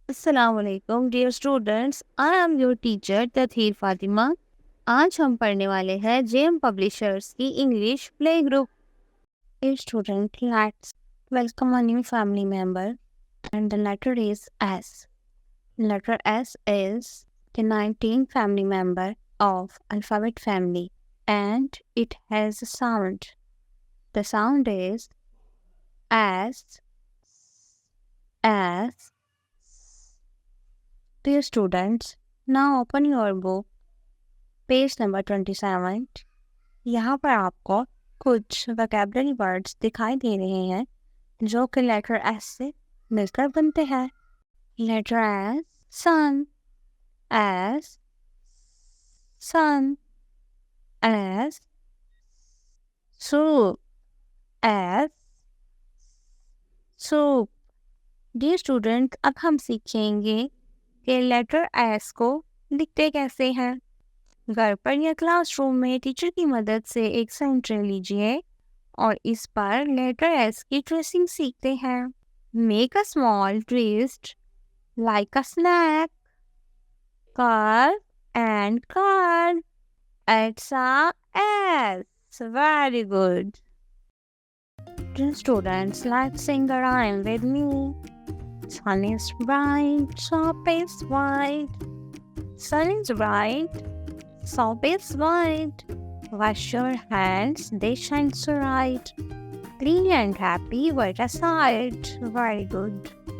Assalamualaikum dear students, I am your teacher Tatheer Fatima. आज हम पढ़ने वाले हैं जेएम पब्लिशर्स की English play group. Dear student, let's welcome a new family member and the letter is S. Letter S is the 19th family member of alphabet family and it has a sound. The sound is S. S. Dear students, now open your book, page number 27। यहाँ पर आपको कुछ vocabulary words दिखाई दे रहे हैं जो कि letter S से मिलकर बनते हैं। Letter S sun, S sun, S soup, S soup. Dear student, अब हम सीखेंगे कि लेटर एस को लिखते कैसे हैं। घर पर या क्लासरूम में टीचर की मदद से एक सेंटर लीजिए और इस पर लेटर एस की ट्रेसिंग सीखते हैं। Make a small twist like a snake, carve and carve, it's a S. Very good. Students, let's sing a rhyme with me. Sun is bright, soap is white. Sun is bright, soap is white. Wash your hands, they shine so bright. Clean and happy, what a sight. Very good.